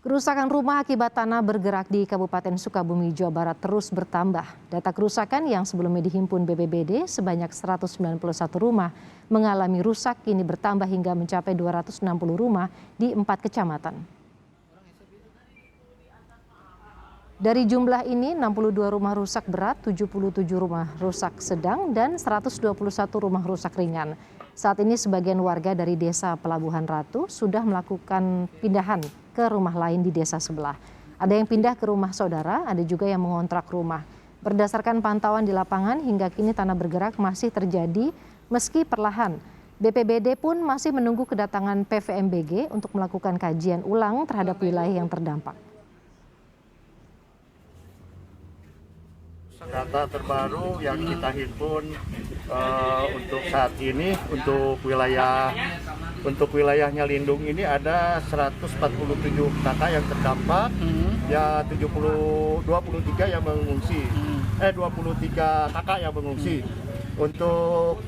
Kerusakan rumah akibat tanah bergerak di Kabupaten Sukabumi, Jawa Barat terus bertambah. Data kerusakan yang sebelumnya dihimpun BPBD sebanyak 191 rumah mengalami rusak kini bertambah hingga mencapai 260 rumah di 4 kecamatan. Dari jumlah ini 62 rumah rusak berat, 77 rumah rusak sedang, dan 121 rumah rusak ringan. Saat ini sebagian warga dari desa Pelabuhan Ratu sudah melakukan pindahan ke rumah lain di desa sebelah. Ada yang pindah ke rumah saudara, ada juga yang mengontrak rumah. Berdasarkan pantauan di lapangan hingga kini tanah bergerak masih terjadi meski perlahan. BPBD pun masih menunggu kedatangan PVMBG untuk melakukan kajian ulang terhadap wilayah yang terdampak. Data terbaru yang kita himpun untuk saat ini untuk wilayahnya Lindung ini ada 147 kakak yang terdampak, ya 23 yang mengungsi, 23 kakak yang mengungsi. Untuk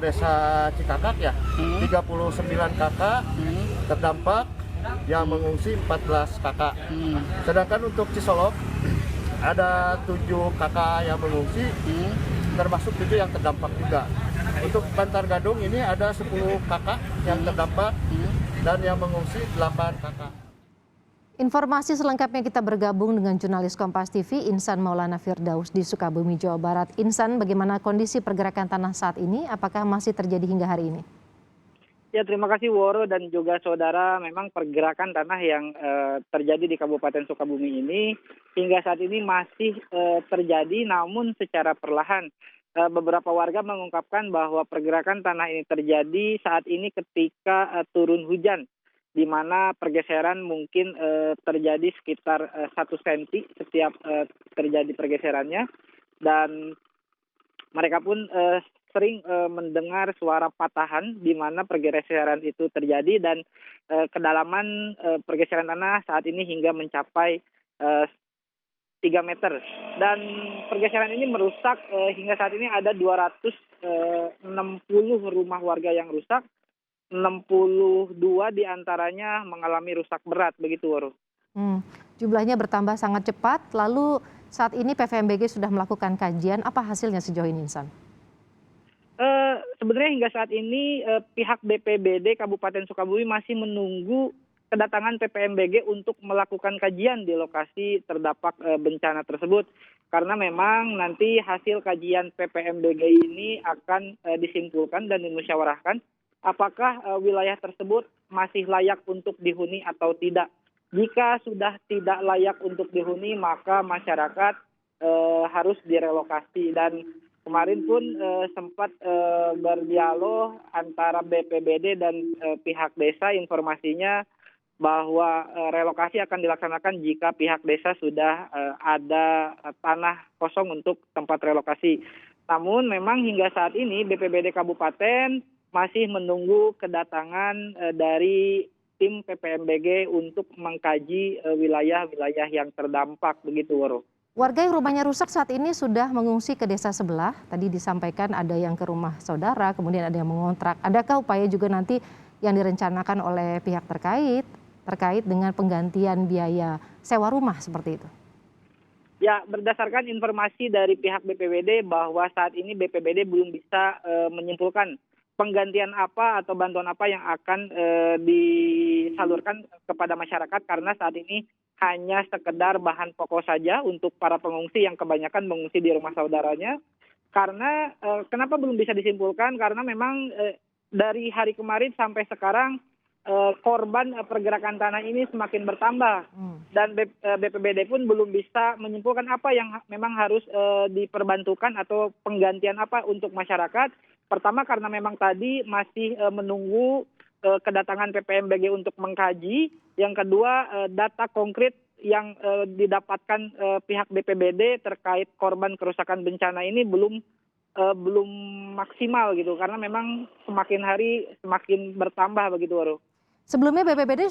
desa Cikakak ya 39 kakak terdampak yang mengungsi 14 kakak. Sedangkan untuk Cisolok ada 7 kakak yang mengungsi, termasuk 7 yang terdampak juga. Untuk Bantar Gadung ini ada 10 kakak yang terdampak dan yang mengungsi 8 kakak. Informasi selengkapnya kita bergabung dengan jurnalis Kompas TV Insan Maulana Firdaus di Sukabumi, Jawa Barat. Insan, bagaimana kondisi pergerakan tanah saat ini? Apakah masih terjadi hingga hari ini? Ya, terima kasih Woro dan juga saudara. Memang pergerakan tanah yang terjadi di Kabupaten Sukabumi ini hingga saat ini masih terjadi, namun secara perlahan. Beberapa warga mengungkapkan bahwa pergerakan tanah ini terjadi saat ini ketika turun hujan, di mana pergeseran mungkin terjadi sekitar 1 senti setiap terjadi pergeserannya, dan mereka pun sering mendengar suara patahan di mana pergeseran itu terjadi, dan kedalaman pergeseran tanah saat ini hingga mencapai 3 meter. Dan pergeseran ini merusak hingga saat ini ada 260 rumah warga yang rusak, 62 diantaranya mengalami rusak berat, begitu Waro. Jumlahnya bertambah sangat cepat, lalu saat ini PVMBG sudah melakukan kajian, apa hasilnya sejauh ini Insan? Sebenarnya hingga saat ini pihak BPBD Kabupaten Sukabumi masih menunggu kedatangan PVMBG untuk melakukan kajian di lokasi terdampak bencana tersebut. Karena memang nanti hasil kajian PVMBG ini akan disimpulkan dan dimusyawarahkan apakah wilayah tersebut masih layak untuk dihuni atau tidak. Jika sudah tidak layak untuk dihuni, maka masyarakat harus direlokasi. Dan kemarin pun sempat berdialog antara BPBD dan pihak desa, informasinya bahwa relokasi akan dilaksanakan jika pihak desa sudah ada tanah kosong untuk tempat relokasi. Namun memang hingga saat ini BPBD Kabupaten masih menunggu kedatangan dari tim PVMBG untuk mengkaji wilayah-wilayah yang terdampak, begitu Woro. Warga yang rumahnya rusak saat ini sudah mengungsi ke desa sebelah. Tadi disampaikan ada yang ke rumah saudara, kemudian ada yang mengontrak. Adakah upaya juga nanti yang direncanakan oleh pihak terkait dengan penggantian biaya sewa rumah seperti itu? Ya, berdasarkan informasi dari pihak BPBD bahwa saat ini BPBD belum bisa menyimpulkan penggantian apa atau bantuan apa yang akan disalurkan kepada masyarakat, karena saat ini hanya sekedar bahan pokok saja untuk para pengungsi yang kebanyakan mengungsi di rumah saudaranya. Karena kenapa belum bisa disimpulkan? Karena memang dari hari kemarin sampai sekarang korban pergerakan tanah ini semakin bertambah, dan BPBD pun belum bisa menyimpulkan apa yang memang harus diperbantukan atau penggantian apa untuk masyarakat. Pertama karena memang tadi masih menunggu kedatangan PVMBG untuk mengkaji. Yang kedua, data konkret yang didapatkan pihak BPBD terkait korban kerusakan bencana ini belum maksimal gitu, karena memang semakin hari semakin bertambah, begitu Waro. Sebelumnya BPBD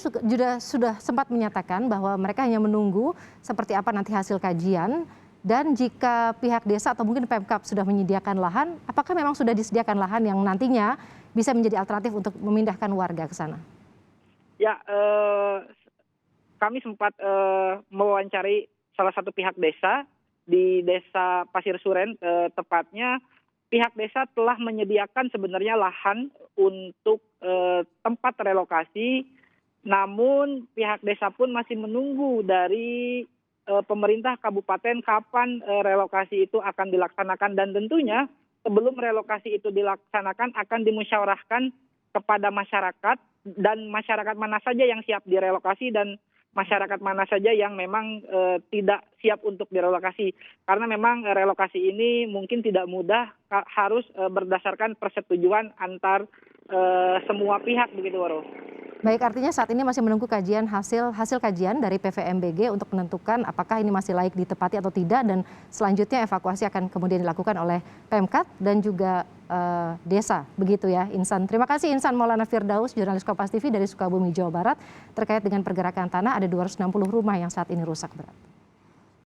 sudah sempat menyatakan bahwa mereka hanya menunggu seperti apa nanti hasil kajian, dan jika pihak desa atau mungkin Pemkab sudah menyediakan lahan, apakah memang sudah disediakan lahan yang nantinya bisa menjadi alternatif untuk memindahkan warga ke sana? Ya, kami sempat mewawancari salah satu pihak desa di Desa Pasir Suren, tepatnya pihak desa telah menyediakan sebenarnya lahan untuk tempat relokasi, namun pihak desa pun masih menunggu dari pemerintah kabupaten kapan relokasi itu akan dilaksanakan, dan tentunya sebelum relokasi itu dilaksanakan akan dimusyawarahkan kepada masyarakat, dan masyarakat mana saja yang siap direlokasi dan masyarakat mana saja yang memang tidak siap untuk direlokasi. Karena memang relokasi ini mungkin tidak mudah, harus berdasarkan persetujuan antar semua pihak begitu, Waro. Baik, artinya saat ini masih menunggu kajian hasil kajian dari PVMBG untuk menentukan apakah ini masih layak ditempati atau tidak, dan selanjutnya evakuasi akan kemudian dilakukan oleh Pemkat dan juga desa, begitu ya, Insan. Terima kasih Insan Maulana Firdaus, jurnalis Kompas TV dari Sukabumi, Jawa Barat, terkait dengan pergerakan tanah. Ada 260 rumah yang saat ini rusak berat.